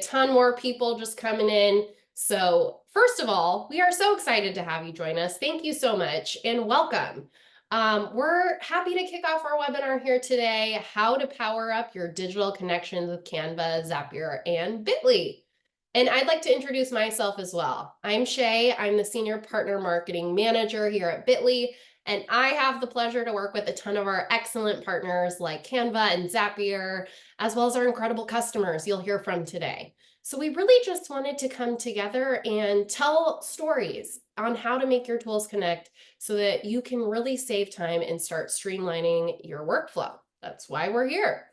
ton more people just coming in. So first of all, we are so excited to have you join us. Thank you so much and welcome. We're happy to kick off our webinar here today, how to power up your digital connections with Canva, Zapier, and Bitly. And I'd like to introduce myself as well. I'm Shay. I'm the Senior Partner Marketing Manager here at Bitly, and I have the pleasure to work with a ton of our excellent partners like Canva and Zapier, as well as our incredible customers you'll hear from today. So we really just wanted to come together and tell stories on how to make your tools connect so that you can really save time and start streamlining your workflow. That's why we're here.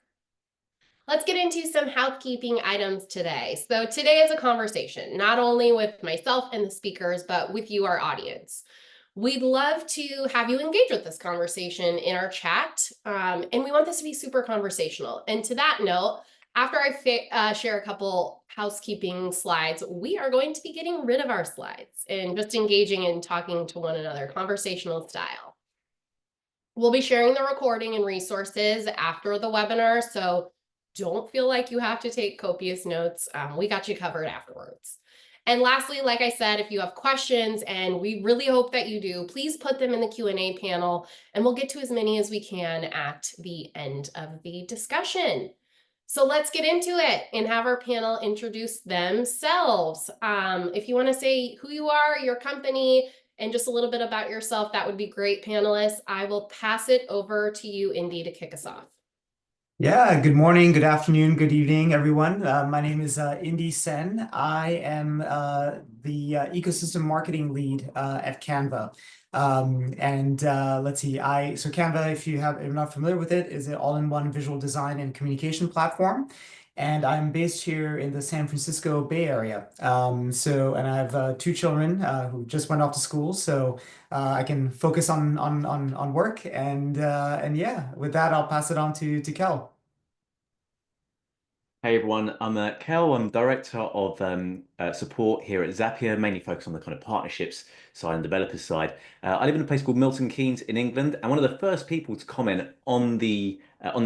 Let's get into some housekeeping items today. So today is a conversation, not only with myself and the speakers, but with you, our audience. We'd love to have you engage with this conversation in our chat, and we want this to be super conversational. And to that note, after I share a couple housekeeping slides, we are going to be getting rid of our slides and just engaging and talking to one another, conversational style. We'll be sharing the recording and resources after the webinar, so don't feel like you have to take copious notes. We got you covered afterwards. And lastly, like I said, if you have questions, and we really hope that you do, please put them in the Q&A panel, and we'll get to as many as we can at the end of the discussion. So let's get into it and have our panel introduce themselves. If you want to say who you are, your company, and just a little bit about yourself, that would be great, panelists. I will pass it over to you, Indy, to kick us off. Yeah, good morning, good afternoon, good evening, everyone. My name is Indy Sen. I am the ecosystem marketing lead at Canva. Let's see, so Canva, if you're not familiar with it, is an all-in-one visual design and communication platform. And I'm based here in the San Francisco Bay Area. And I have two children who just went off to school, so I can focus on work. And yeah, with that, I'll pass it on to Kel. Hey everyone, I'm Kel. I'm Director of Support here at Zapier, mainly focused on the kind of partnerships side and developers side. I live in a place called Milton Keynes in England, and one of the first people to comment on the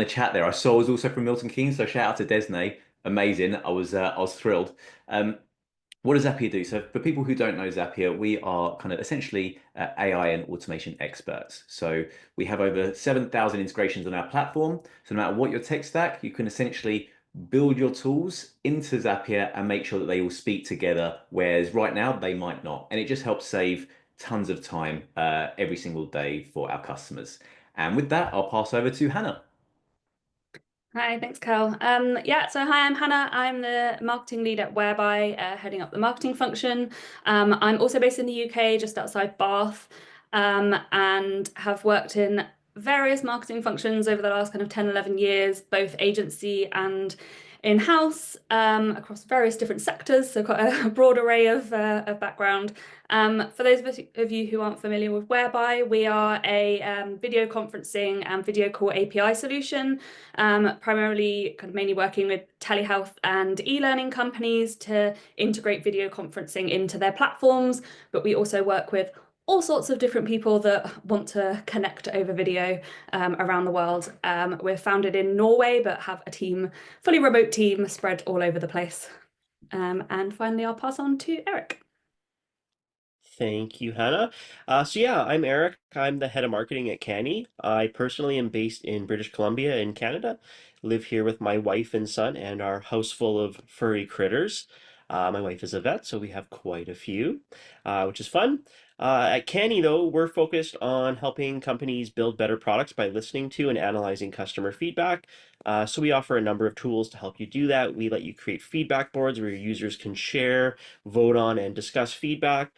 chat there I saw was also from Milton Keynes. So shout out to Desney, amazing. I was thrilled. What does Zapier do? So for people who don't know Zapier, we are kind of essentially AI and automation experts. So we have over 7,000 integrations on our platform. So no matter what your tech stack, you can essentially build your tools into Zapier and make sure that they all speak together, whereas right now they might not. And it just helps save tons of time every single day for our customers. And with that, I'll pass over to Hannah. Hi, thanks, Kel. Hi, I'm Hannah. I'm the marketing lead at Whereby, heading up the marketing function. I'm also based in the UK, just outside Bath, and have worked in various marketing functions over the last kind of 10, 11 years, both agency and in-house, across various different sectors, so quite a broad array of background. For those of you who aren't familiar with Whereby, we are a video conferencing and video call API solution, primarily kind of mainly working with telehealth and e-learning companies to integrate video conferencing into their platforms, but we also work with all sorts of different people that want to connect over video around the world. We're founded in Norway, but have a fully remote team spread all over the place. And finally, I'll pass on to Eric. Thank you, Hannah. I'm Eric. I'm the head of marketing at Canny. I personally am based in British Columbia in Canada. Live here with my wife and son and our house full of furry critters. My wife is a vet, so we have quite a few, which is fun. At Canny, though, we're focused on helping companies build better products by listening to and analyzing customer feedback. So we offer a number of tools to help you do that. We let you create feedback boards where your users can share, vote on, and discuss feedback.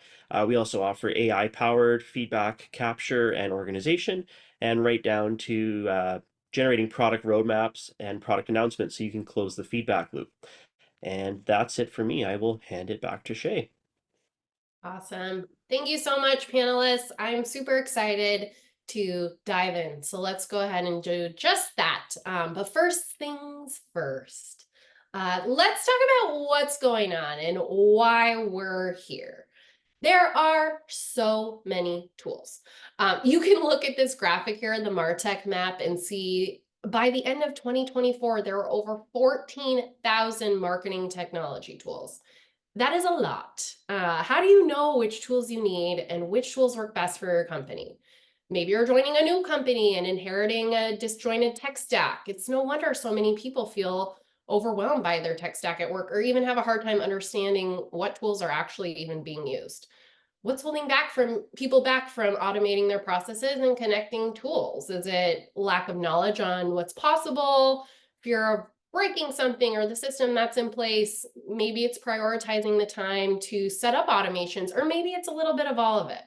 We also offer AI-powered feedback capture and organization, and right down to generating product roadmaps and product announcements so you can close the feedback loop. And that's it for me. I will hand it back to Shay. Awesome. Thank you so much, panelists. I'm super excited to dive in. So let's go ahead and do just that. But first things first, let's talk about what's going on and why we're here. There are so many tools. You can look at this graphic here, the MarTech map, and see by the end of 2024, there were over 14,000 marketing technology tools. That is a lot. How do you know which tools you need and which tools work best for your company? Maybe you're joining a new company and inheriting a disjointed tech stack. It's no wonder so many people feel overwhelmed by their tech stack at work, or even have a hard time understanding what tools are actually even being used. What's holding people back from automating their processes and connecting tools? Is it lack of knowledge on what's possible, fear of breaking something or the system that's in place? Maybe it's prioritizing the time to set up automations, or maybe it's a little bit of all of it.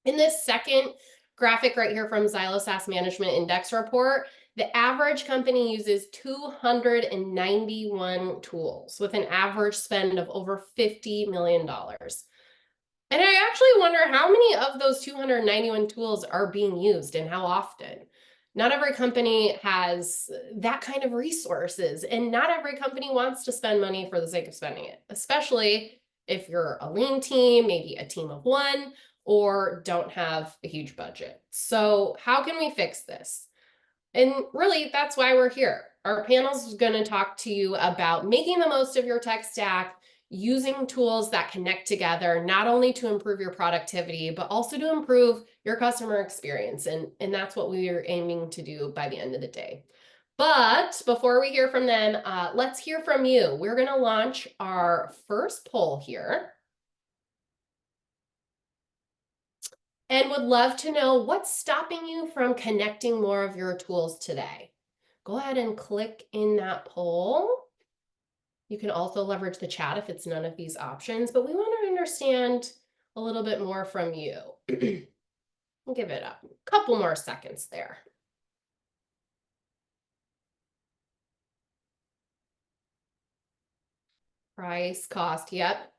In this second graphic right here from Xylo SaaS Management Index report, the average company uses 291 tools with an average spend of over $50 million. And I actually wonder how many of those 291 tools are being used and how often. Not every company has that kind of resources, and not every company wants to spend money for the sake of spending it, especially if you're a lean team, maybe a team of one, or don't have a huge budget. So how can we fix this? And really, that's why we're here. Our panel is going to talk to you about making the most of your tech stack, using tools that connect together, not only to improve your productivity, but also to improve your customer experience. And that's what we are aiming to do by the end of the day. But before we hear from them, let's hear from you. We're going to launch our first poll here. And would love to know what's stopping you from connecting more of your tools today. Go ahead and click in that poll. You can also leverage the chat if it's none of these options, but we want to understand a little bit more from you. We'll give it a couple more seconds there. Price, cost, yep.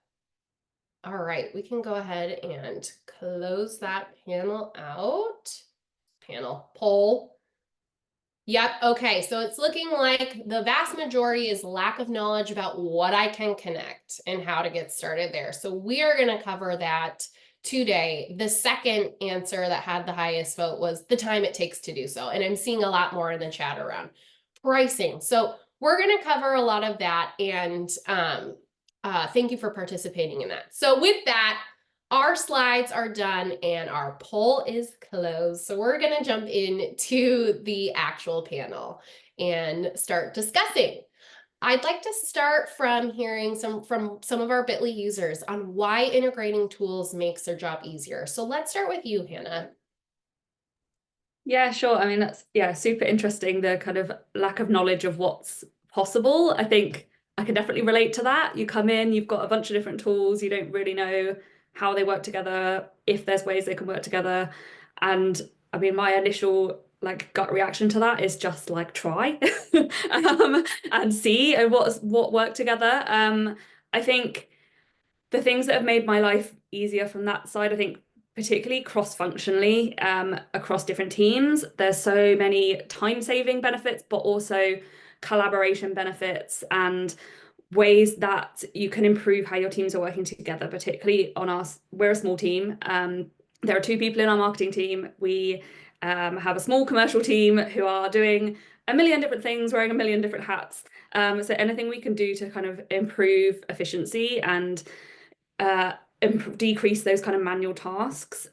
All right, we can go ahead and close that panel out. Poll. Yep, okay, so it's looking like the vast majority is lack of knowledge about what I can connect and how to get started there. So we are going to cover that today. The second answer that had the highest vote was the time it takes to do so. And I'm seeing a lot more in the chat around pricing. So we're going to cover a lot of that, and thank you for participating in that. So with that, our slides are done and our poll is closed. So we're going to jump into the actual panel and start discussing. I'd like to start from hearing from some of our Bitly users on why integrating tools makes their job easier. So let's start with you, Hannah. Yeah, sure. I mean, that's, yeah, super interesting, the kind of lack of knowledge of what's possible. I think I can definitely relate to that. You come in, you've got a bunch of different tools, you don't really know how they work together, if there's ways they can work together. And I mean, my initial like gut reaction to that is just like try and see what work together. I think the things that have made my life easier from that side, I think particularly cross-functionally across different teams, there's so many time-saving benefits, but also collaboration benefits and ways that you can improve how your teams are working together, particularly on us. We're a small team. There are 2 people in our marketing team. We have a small commercial team who are doing a million different things, wearing a million different hats. So anything we can do to kind of improve efficiency and decrease those kind of manual tasks.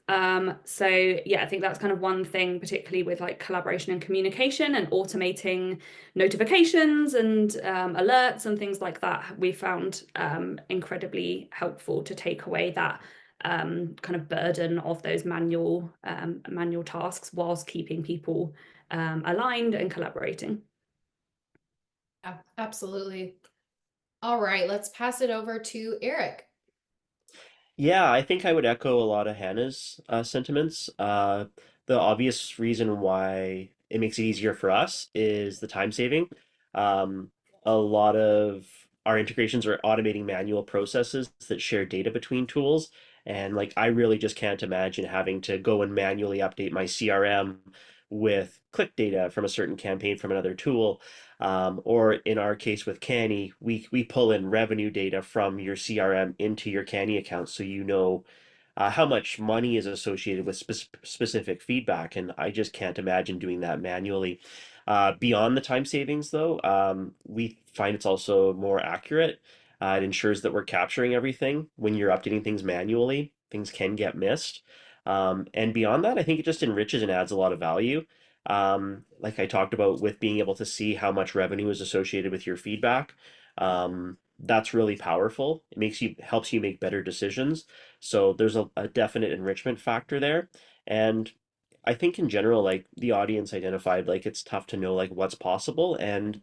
So yeah, I think that's kind of one thing, particularly with like collaboration and communication and automating notifications and alerts and things like that. We found incredibly helpful to take away that kind of burden of those manual tasks whilst keeping people aligned and collaborating. Yeah, absolutely. All right, let's pass it over to Eric. Yeah, I think I would echo a lot of Hannah's sentiments. The obvious reason why it makes it easier for us is the time saving. Um, a lot of our integrations are automating manual processes that share data between tools. And like, I really just can't imagine having to go and manually update my CRM with click data from a certain campaign from another tool. Or in our case with Canny, we pull in revenue data from your CRM into your Canny account, so you know how much money is associated with specific feedback. And I just can't imagine doing that manually. Beyond the time savings, though, we find it's also more accurate. It ensures that we're capturing everything. When you're updating things manually, things can get missed. And beyond that, I think it just enriches and adds a lot of value. Like I talked about with being able to see how much revenue is associated with your feedback. That's really powerful. It helps you make better decisions. So there's a definite enrichment factor there. And I think in general, like the audience identified, like it's tough to know like what's possible. And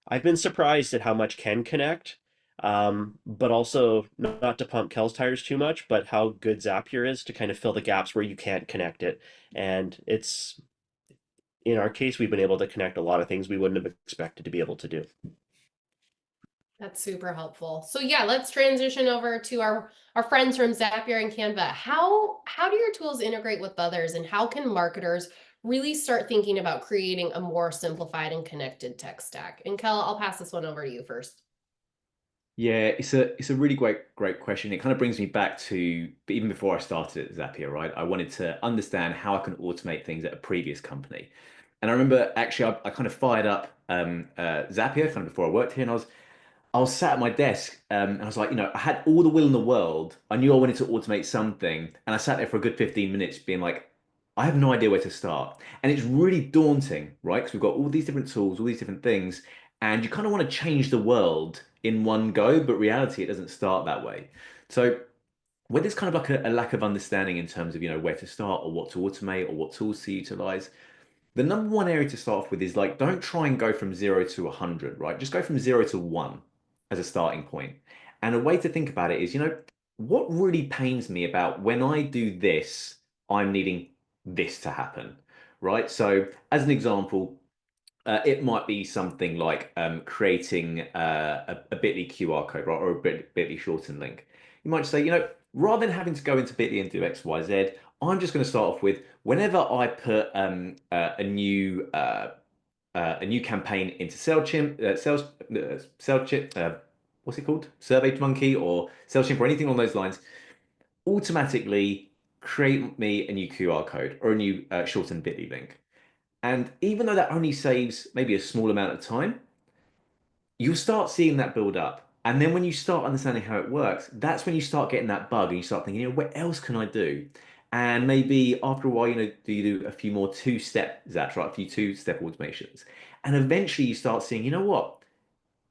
I've been surprised at how much can connect. But also not to pump Kel's tires too much, but how good Zapier is to kind of fill the gaps where you can't connect it. And it's in our case, we've been able to connect a lot of things we wouldn't have expected to be able to do. That's super helpful. So yeah, let's transition over to our friends from Zapier and Canva. How do your tools integrate with others, and how can marketers really start thinking about creating a more simplified and connected tech stack? And Kel, I'll pass this one over to you first. Yeah, it's a really great question. It kind of brings me back to even before I started at Zapier, right? I wanted to understand how I can automate things at a previous company. And I remember actually I kind of fired up Zapier kind of before I worked here, and I was sat at my desk, and I was like, I had all the will in the world. I knew I wanted to automate something, and I sat there for a good 15 minutes being like, I have no idea where to start. And it's really daunting, right? Because we've got all these different tools, all these different things, and you kind of want to change the world in one go, but reality, it doesn't start that way. So when there's kind of like a lack of understanding in terms of, where to start or what to automate or what tools to utilize, the number one area to start off with is like, don't try and go from 0 to 100, right? Just go from 0 to 1 as a starting point. And a way to think about it is, what really pains me about when I do this, I'm needing this to happen, right? So as an example, it might be something like creating a bit.ly QR code, right, or a bit.ly shortened link. You might say, rather than having to go into bit.ly and do X, Y, Z, I'm just going to start off with whenever I put a new campaign into Sailchimp, what's it called? SurveyMonkey or Sailchimp or anything on those lines, automatically create me a new QR code or a new shortened bit.ly link. And even though that only saves maybe a small amount of time, you'll start seeing that build up. And then when you start understanding how it works, that's when you start getting that bug and you start thinking, what else can I do? And maybe after a while, do you do a few more two-step zaps, right? A few two-step automations. And eventually you start seeing, what?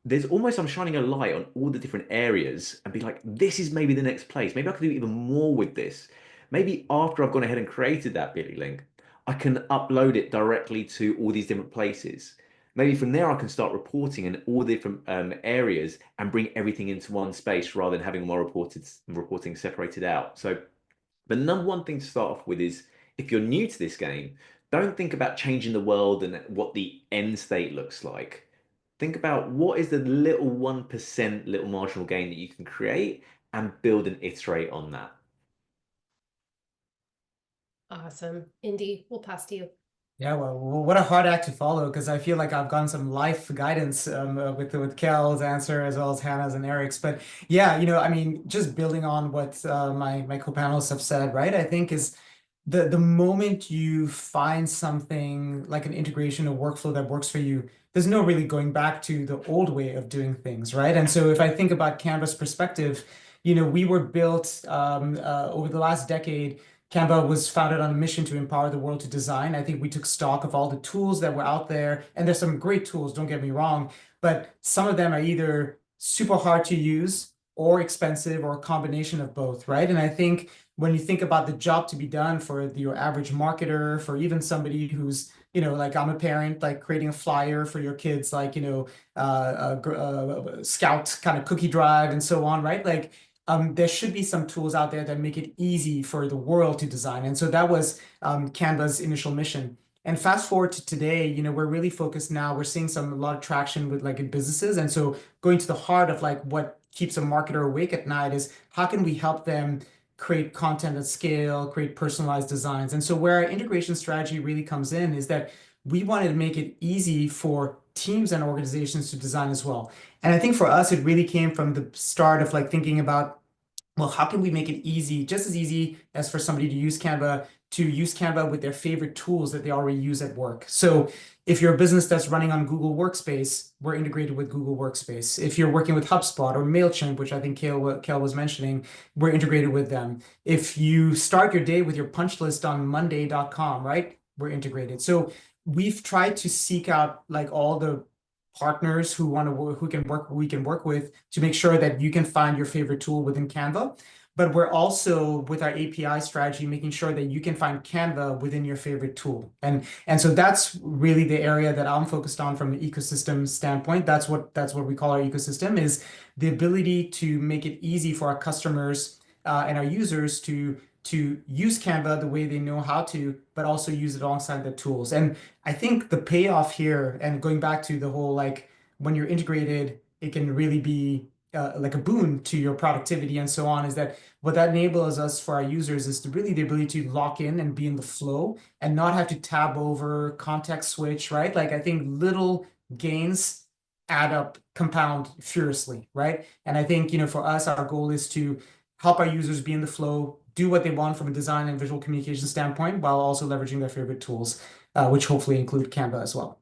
There's almost, I'm shining a light on all the different areas and be like, this is maybe the next place. Maybe I could do even more with this. Maybe after I've gone ahead and created that bit.ly link, I can upload it directly to all these different places. Maybe from there, I can start reporting in all the different areas and bring everything into one space rather than having more reporting separated out. So the number one thing to start off with is, if you're new to this game, don't think about changing the world and what the end state looks like. Think about what is the little 1% little marginal gain that you can create and build and iterate on that. Awesome. Indy, we'll pass to you. Yeah, well, what a hard act to follow, because I feel like I've gotten some life guidance with Kel's answer as well as Hannah's and Eric's. But yeah, I mean, just building on what my co-panelists have said, right? I think is the moment you find something like an integration, a workflow that works for you, there's no really going back to the old way of doing things, right? And so if I think about Canva's perspective, we were built over the last decade. Canva was founded on a mission to empower the world to design. I think we took stock of all the tools that were out there, and there's some great tools, don't get me wrong, but some of them are either super hard to use or expensive or a combination of both, right? And I think when you think about the job to be done for your average marketer, for even somebody who's, like I'm a parent, like creating a flyer for your kids, like, Scout kind of cookie drive and so on, right? Like, there should be some tools out there that make it easy for the world to design. And so that was Canva's initial mission. And fast forward to today, we're really focused now. We're seeing a lot of traction with like in businesses. And so going to the heart of like what keeps a marketer awake at night is how can we help them create content at scale, create personalized designs. And so where our integration strategy really comes in is that we wanted to make it easy for teams and organizations to design as well. And I think for us, it really came from the start of like thinking about, well, how can we make it easy, just as easy as for somebody to use Canva to use Canva with their favorite tools that they already use at work. So if you're a business that's running on Google Workspace, we're integrated with Google Workspace. If you're working with HubSpot or MailChimp, which I think Kale was mentioning, we're integrated with them. If you start your day with your punch list on monday.com, right? We're integrated. So we've tried to seek out like all the partners who want to work, we can work with to make sure that you can find your favorite tool within Canva. But we're also, with our API strategy, making sure that you can find Canva within your favorite tool. And so that's really the area that I'm focused on from an ecosystem standpoint. That's what we call our ecosystem, is the ability to make it easy for our customers and our users to use Canva the way they know how to, but also use it alongside the tools. And I think the payoff here, and going back to the whole, like, when you're integrated, it can really be like a boon to your productivity and so on, is that what that enables us for our users is to really the ability to lock in and be in the flow and not have to tab over, context switch, right? Like, I think little gains add up, compound furiously, right? And I think, for us, our goal is to help our users be in the flow, do what they want from a design and visual communication standpoint, while also leveraging their favorite tools, which hopefully include Canva as well.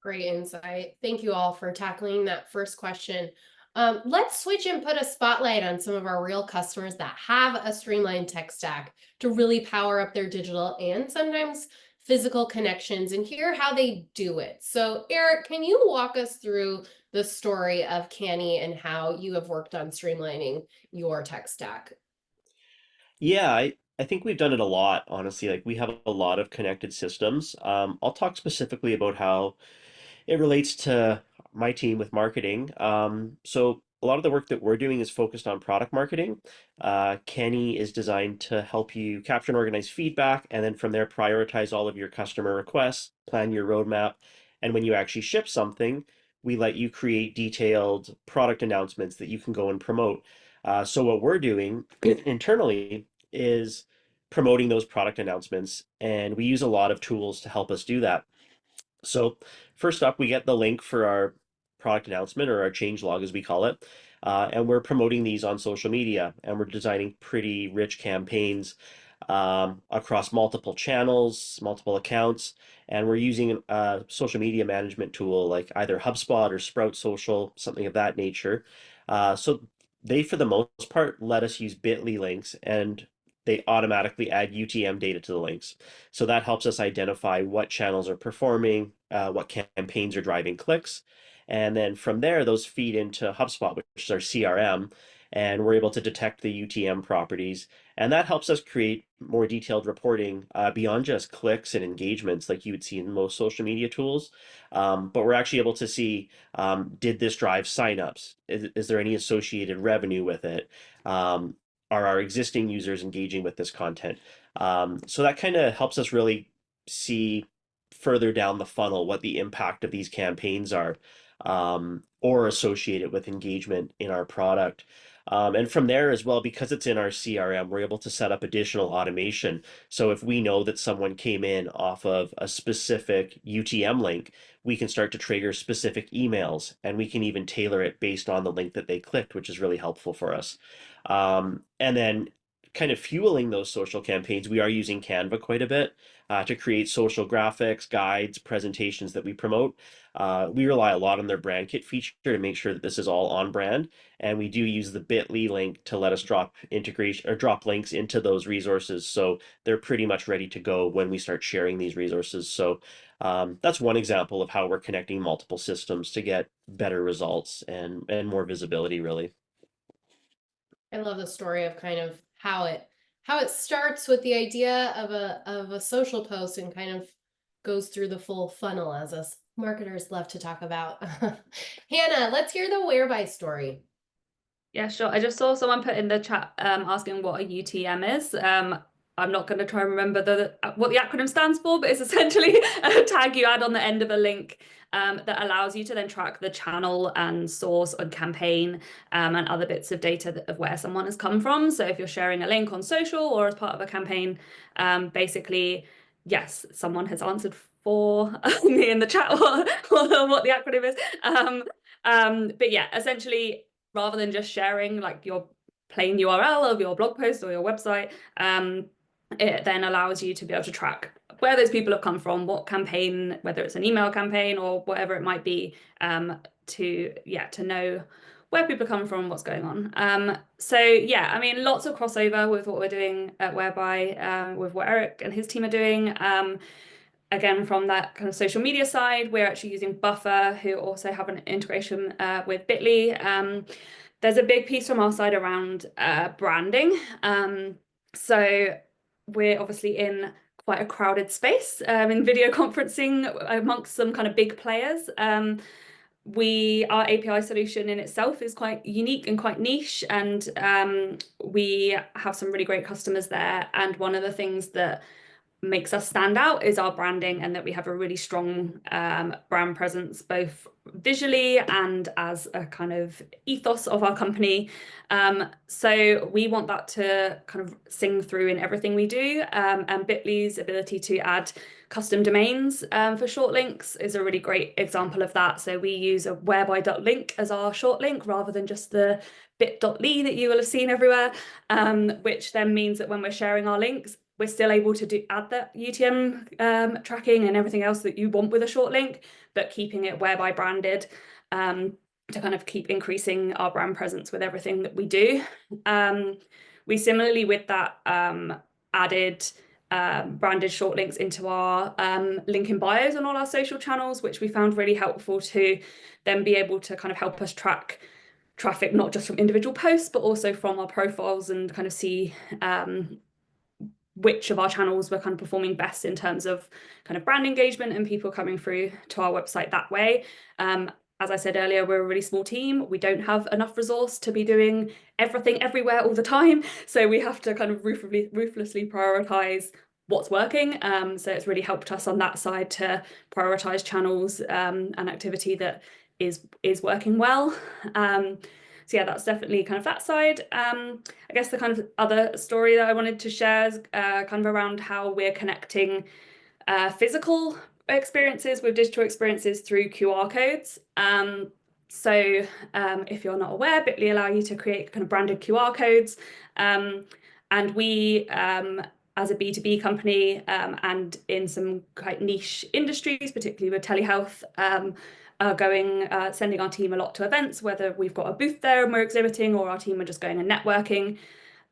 Great insight. Thank you all for tackling that first question. Let's switch and put a spotlight on some of our real customers that have a streamlined tech stack to really power up their digital and sometimes physical connections, and hear how they do it. So Eric, can you walk us through the story of Canny and how you have worked on streamlining your tech stack? Yeah, I think we've done it a lot, honestly. Like we have a lot of connected systems. I'll talk specifically about how it relates to my team with marketing. So a lot of the work that we're doing is focused on product marketing. Kenny is designed to help you capture and organize feedback, and then from there prioritize all of your customer requests, plan your roadmap, and when you actually ship something, we let you create detailed product announcements that you can go and promote. So what we're doing internally is promoting those product announcements, and we use a lot of tools to help us do that. So first up, we get the link for our product announcement, or our change log as we call it. And we're promoting these on social media, and we're designing pretty rich campaigns across multiple channels, multiple accounts. And we're using a social media management tool like either HubSpot or Sprout Social, something of that nature. So they, for the most part, let us use bit.ly links, and they automatically add UTM data to the links. So that helps us identify what channels are performing, what campaigns are driving clicks. And then from there, those feed into HubSpot, which is our CRM, and we're able to detect the UTM properties. And that helps us create more detailed reporting beyond just clicks and engagements like you would see in most social media tools. But we're actually able to see, did this drive signups? Is there any associated revenue with it? Are our existing users engaging with this content? So that kind of helps us really see further down the funnel what the impact of these campaigns are, or associated with engagement in our product. And from there as well, because it's in our CRM, we're able to set up additional automation. So if we know that someone came in off of a specific UTM link, we can start to trigger specific emails, and we can even tailor it based on the link that they clicked, which is really helpful for us. And then kind of fueling those social campaigns, we are using Canva quite a bit to create social graphics, guides, presentations that we promote. We rely a lot on their brand kit feature to make sure that this is all on brand, and we do use the bit.ly link to let us drop integration or drop links into those resources, so they're pretty much ready to go when we start sharing these resources. So that's one example of how we're connecting multiple systems to get better results and more visibility, really. I love the story of kind of how it starts with the idea of a social post and kind of goes through the full funnel, as us marketers love to talk about. Hannah, let's hear the whereby story. Yeah, sure. I just saw someone put in the chat asking what a UTM is. I'm not going to try and remember what the acronym stands for, but it's essentially a tag you add on the end of a link that allows you to then track the channel and source and campaign and other bits of data of where someone has come from. So if you're sharing a link on social or as part of a campaign, basically, yes, someone has answered for me in the chat what the acronym is. But yeah, essentially, rather than just sharing like your plain URL of your blog post or your website, it then allows you to be able to track where those people have come from, what campaign, whether it's an email campaign or whatever it might be, to know where people come from, what's going on. So yeah, I mean, lots of crossover with what we're doing at Whereby, with what Eric and his team are doing. Again, from that kind of social media side, we're actually using Buffer, who also have an integration with Bitly. There's a big piece from our side around branding. So we're obviously in quite a crowded space in video conferencing amongst some kind of big players. Our API solution in itself is quite unique and quite niche, and we have some really great customers there. And one of the things that makes us stand out is our branding, and that we have a really strong brand presence, both visually and as a kind of ethos of our company. So we want that to kind of sing through in everything we do. And Bitly's ability to add custom domains for short links is a really great example of that. So we use a whereby.link as our short link rather than just the bit.ly that you will have seen everywhere, which then means that when we're sharing our links, we're still able to add that UTM tracking and everything else that you want with a short link, but keeping it Whereby branded to kind of keep increasing our brand presence with everything that we do. We similarly with that added branded short links into our link in bios on all our social channels, which we found really helpful to then be able to kind of help us track traffic, not just from individual posts, but also from our profiles, and kind of see which of our channels were kind of performing best in terms of kind of brand engagement and people coming through to our website that way. As I said earlier, we're a really small team. We don't have enough resource to be doing everything everywhere all the time. So we have to kind of ruthlessly prioritize what's working. So it's really helped us on that side to prioritize channels and activity that is working well. So yeah, that's definitely kind of that side. I guess the kind of other story that I wanted to share is kind of around how we're connecting physical experiences with digital experiences through QR codes. So if you're not aware, Bitly allow you to create kind of branded QR codes. And we, as a B2B company and in some quite niche industries, particularly with telehealth, are sending our team a lot to events, whether we've got a booth there and we're exhibiting, or our team are just going and networking.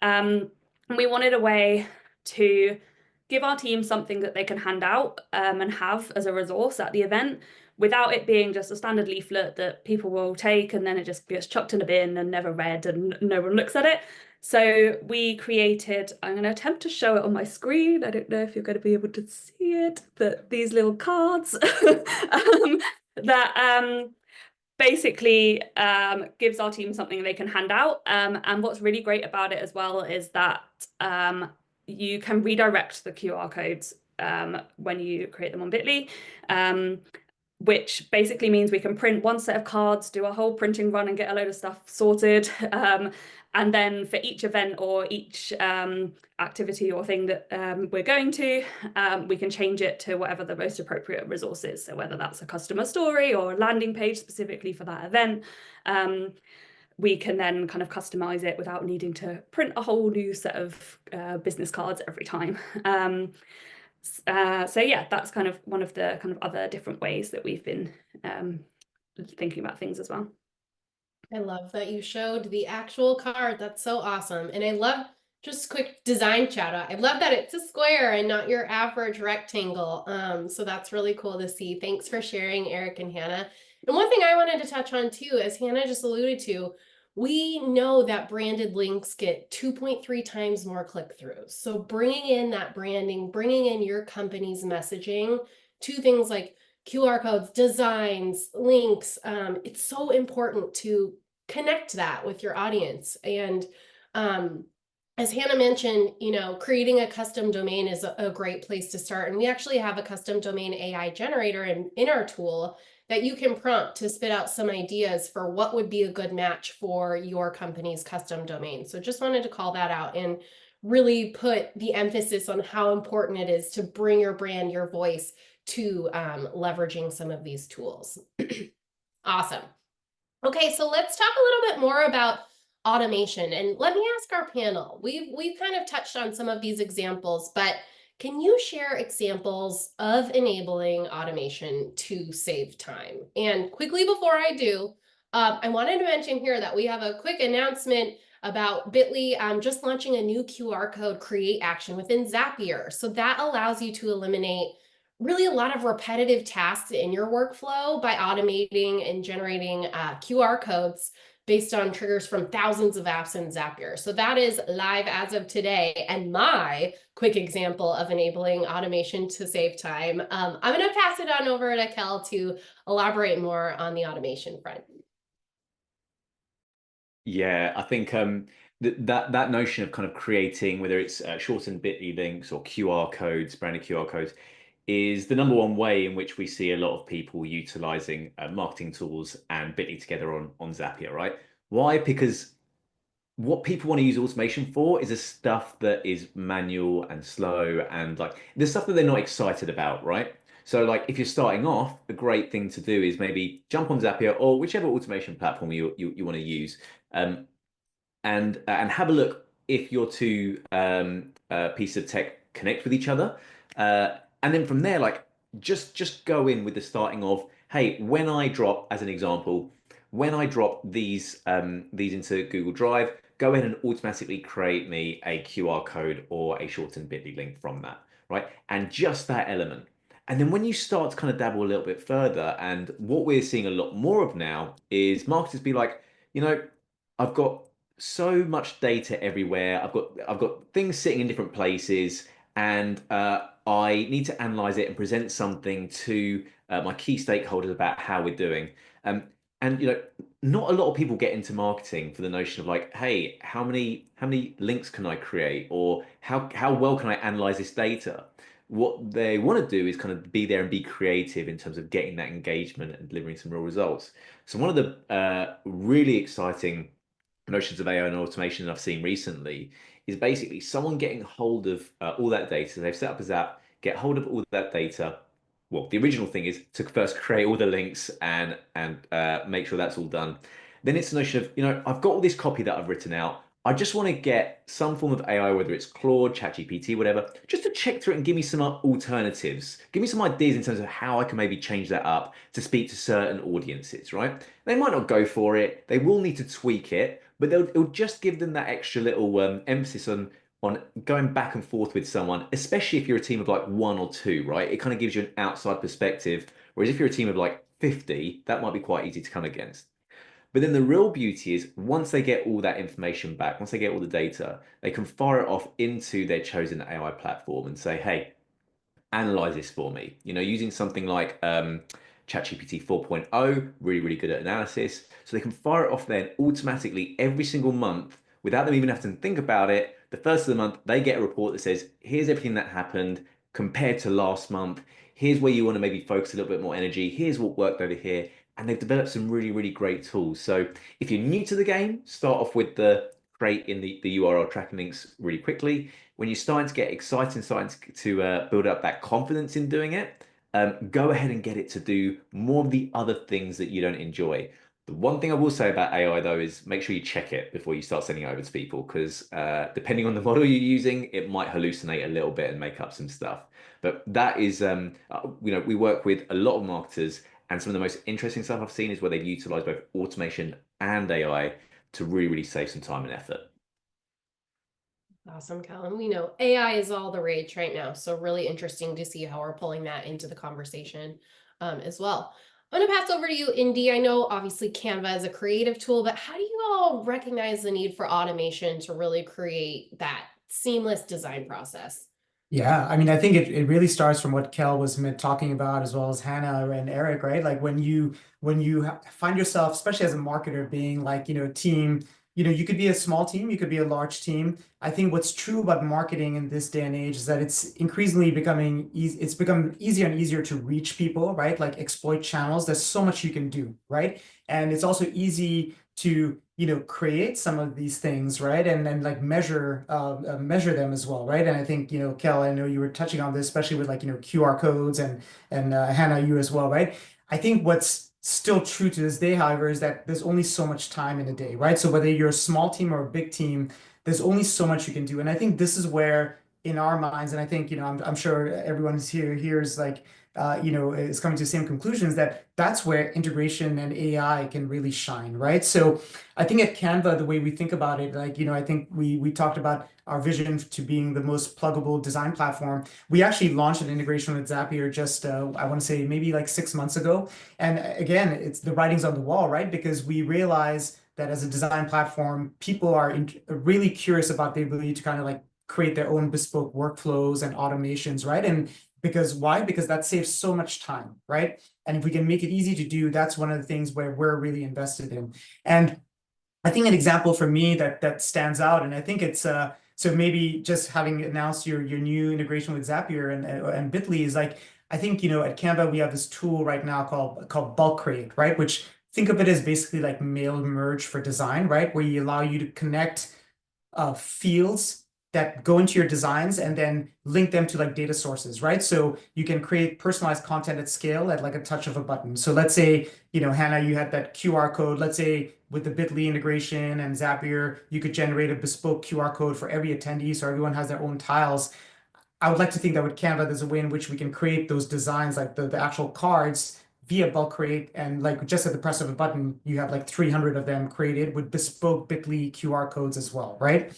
And we wanted a way to give our team something that they can hand out and have as a resource at the event, without it being just a standard leaflet that people will take and then it just gets chucked in a bin and never read and no one looks at it. So we created, I'm going to attempt to show it on my screen. I don't know if you're going to be able to see it, but these little cards that basically gives our team something they can hand out. And what's really great about it as well is that you can redirect the QR codes when you create them on Bitly, which basically means we can print one set of cards, do a whole printing run and get a load of stuff sorted. And then for each event or each activity or thing that we're going to, we can change it to whatever the most appropriate resource is. So whether that's a customer story or a landing page specifically for that event, we can then kind of customize it without needing to print a whole new set of business cards every time. So yeah, that's kind of one of the kind of other different ways that we've been thinking about things as well. I love that you showed the actual card. That's so awesome. And I love, just quick design shout out, I love that it's a square and not your average rectangle. So that's really cool to see. Thanks for sharing, Eric and Hannah. And one thing I wanted to touch on too, as Hannah just alluded to, we know that branded links get 2.3 times more click-throughs. So bringing in that branding, bringing in your company's messaging to things like QR codes, designs, links, it's so important to connect that with your audience. And as Hannah mentioned, you know, creating a custom domain is a great place to start. And we actually have a custom domain AI generator in our tool that you can prompt to spit out some ideas for what would be a good match for your company's custom domain. So just wanted to call that out and really put the emphasis on how important it is to bring your brand, your voice to leveraging some of these tools. Awesome. Okay, so let's talk a little bit more about automation. And let me ask our panel, we've kind of touched on some of these examples, but can you share examples of enabling automation to save time? And quickly before I do, I wanted to mention here that we have a quick announcement about Bitly just launching a new QR code create action within Zapier. So that allows you to eliminate really a lot of repetitive tasks in your workflow by automating and generating QR codes based on triggers from thousands of apps in Zapier. So that is live as of today. And my quick example of enabling automation to save time. I'm going to pass it on over to Kel to elaborate more on the automation front. Yeah, I think that notion of kind of creating, whether it's shortened Bitly links or QR codes, branded QR codes, is the number one way in which we see a lot of people utilizing marketing tools and Bitly together on Zapier, right? Why? Because what people want to use automation for is the stuff that is manual and slow and like the stuff that they're not excited about, right? So like if you're starting off, a great thing to do is maybe jump on Zapier or whichever automation platform you want to use, um, and have a look if your two pieces of tech connect with each other, and then from there, like just go in with the starting of, hey, when I drop, as an example, when I drop these into Google Drive, go ahead and automatically create me a QR code or a shortened Bitly link from that, right? And just that element. And then when you start to kind of dabble a little bit further, and what we're seeing a lot more of now is marketers be like, you know, I've got so much data everywhere. I've got things sitting in different places, and I need to analyze it and present something to my key stakeholders about how we're doing. And you know, not a lot of people get into marketing for the notion of like, hey, how many links can I create, or how well can I analyze this data? What they want to do is kind of be there and be creative in terms of getting that engagement and delivering some real results. So one of the really exciting notions of AI and automation that I've seen recently is basically someone getting hold of all that data. So they've set up a Zap, get hold of all that data. Well, the original thing is to first create all the links and make sure that's all done. Then it's the notion of, you know, I've got all this copy that I've written out. I just want to get some form of AI, whether it's Claude, ChatGPT, whatever, just to check through it and give me some alternatives. Give me some ideas in terms of how I can maybe change that up to speak to certain audiences, right? They might not go for it. They will need to tweak it, but it'll just give them that extra little emphasis on going back and forth with someone, especially if you're a team of like one or two, right? It kind of gives you an outside perspective. Whereas if you're a team of like 50, that might be quite easy to come against. But then the real beauty is once they get all that information back, once they get all the data, they can fire it off into their chosen AI platform and say, hey, analyze this for me. You know, using something like ChatGPT 4.0, really, really good at analysis. So they can fire it off then automatically every single month without them even having to think about it. The first of the month, they get a report that says, here's everything that happened compared to last month. Here's where you want to maybe focus a little bit more energy. Here's what worked over here. And they've developed some really, really great tools. So if you're new to the game, start off with the create in the URL tracking links really quickly. When you're starting to get excited and starting to build up that confidence in doing it, go ahead and get it to do more of the other things that you don't enjoy. The one thing I will say about AI though is make sure you check it before you start sending it over to people, because depending on the model you're using, it might hallucinate a little bit and make up some stuff. But that is, you know, we work with a lot of marketers, and some of the most interesting stuff I've seen is where they've utilized both automation and AI to really, really save some time and effort. Awesome, Callum. We know AI is all the rage right now, so really interesting to see how we're pulling that into the conversation as well. I'm going to pass over to you, Indy. I know obviously Canva is a creative tool, but how do you all recognize the need for automation to really create that seamless design process? Yeah, I mean, I think it really starts from what Kel was talking about, as well as Hannah and Eric, right? Like when you find yourself, especially as a marketer, being like, you know, a team, you know, you could be a small team, you could be a large team. I think what's true about marketing in this day and age is that it's increasingly becoming easy. It's become easier and easier to reach people, right? Like exploit channels. There's so much you can do, right? And it's also easy to, you know, create some of these things, right? And then like measure them as well, right? And I think, you know, Kel, I know you were touching on this, especially with like, you know, QR codes and Hannah, you as well, right? I think what's still true to this day, however, is that there's only so much time in a day, right? So whether you're a small team or a big team, there's only so much you can do. And I think this is where, in our minds, and I think, I'm sure everyone's here is like, is coming to the same conclusions, that that's where integration and AI can really shine, right? So I think at Canva, the way we think about it, like, I think we talked about our vision to being the most pluggable design platform. We actually launched an integration with Zapier just, I want to say maybe like 6 months ago. And again, it's the writing's on the wall, right? Because we realize that as a design platform, people are really curious about the ability to kind of like create their own bespoke workflows and automations, right? And because why? Because that saves so much time, right? And if we can make it easy to do, that's one of the things where we're really invested in. And I think an example for me that stands out, and I think it's so maybe just having announced your new integration with Zapier and Bitly is like, I think at Canva we have this tool right now called Bulk Create, right? Which, think of it as basically like mail merge for design, right? Where you allow you to connect fields that go into your designs and then link them to like data sources, right? So you can create personalized content at scale at like a touch of a button. So let's say, Hannah, you had that QR code. Let's say with the Bitly integration and Zapier, you could generate a bespoke QR code for every attendee, so everyone has their own tiles. I would like to think that with Canva, there's a way in which we can create those designs, like the actual cards, via bulk create, and like just at the press of a button, you have like 300 of them created with bespoke Bitly QR codes as well, right?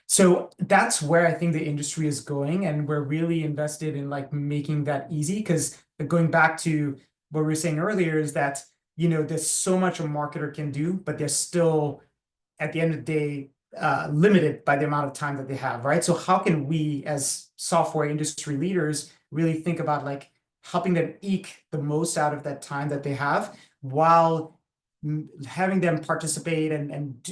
So that's where I think the industry is going, and we're really invested in like making that easy. Because going back to what we were saying earlier is that there's so much a marketer can do, but they're still, at the end of the day, limited by the amount of time that they have, right? So how can we, as software industry leaders, really think about like helping them eke the most out of that time that they have, while having them participate and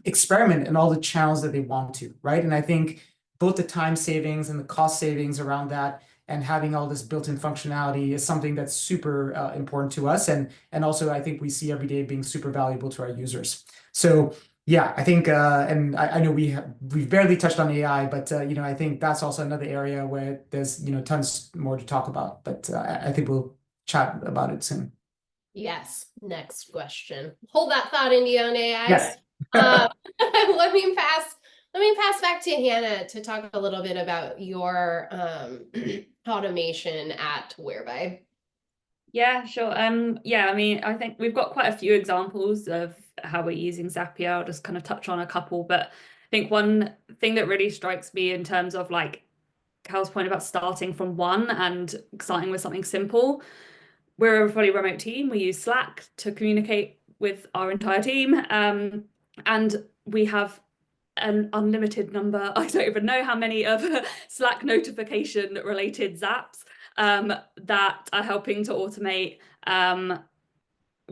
experiment in all the channels that they want to, right? And I think both the time savings and the cost savings around that, and having all this built-in functionality, is something that's super important to us, and also I think we see every day being super valuable to our users. So yeah, I think, and I know we've barely touched on AI, but I think that's also another area where there's tons more to talk about. But I think we'll chat about it soon. Yes. Next question. Hold that thought, India, on AI. Yes. Let me pass back to Hannah to talk a little bit about your automation at Whereby. Yeah, sure. Yeah, I mean, I think we've got quite a few examples of how we're using Zapier. I'll just kind of touch on a couple, but I think one thing that really strikes me in terms of like Cal's point about starting from one and starting with something simple. We're a fully remote team. We use Slack to communicate with our entire team. And we have an unlimited number, I don't even know how many, of Slack notification related zaps that are helping to automate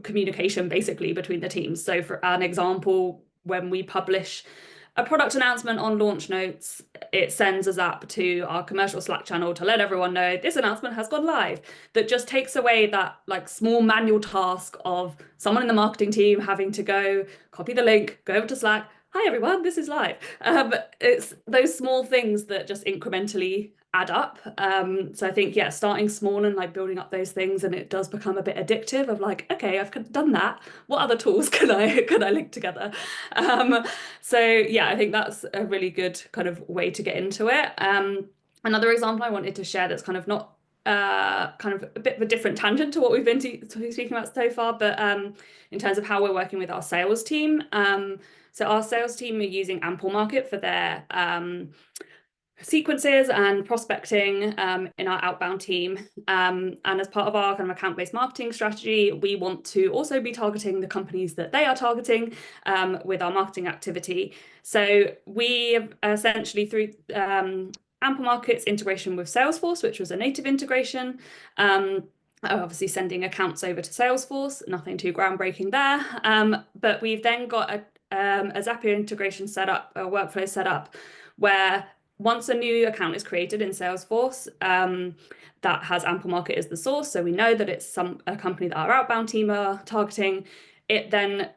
communication basically between the teams. So for an example, when we publish a product announcement on launch notes, it sends a zap to our commercial Slack channel to let everyone know this announcement has gone live. That just takes away that like small manual task of someone in the marketing team having to go copy the link, go over to Slack. Hi everyone, this is live. It's those small things that just incrementally add up. So I think, yeah, starting small and like building up those things, and it does become a bit addictive of like, okay, I've done that. What other tools can I link together? So yeah, I think that's a really good kind of way to get into it. Another example I wanted to share that's kind of not kind of a bit of a different tangent to what we've been speaking about so far, but in terms of how we're working with our sales team. So our sales team are using Ample Market for their sequences and prospecting in our outbound team. And as part of our kind of account-based marketing strategy, we want to also be targeting the companies that they are targeting with our marketing activity. So we essentially, through Ample Market's integration with Salesforce, which was a native integration, obviously sending accounts over to Salesforce, nothing too groundbreaking there. But we've then got a Zapier integration set up, a workflow set up, where once a new account is created in Salesforce that has Ample Market as the source, so we know that it's a company that our outbound team are targeting, it then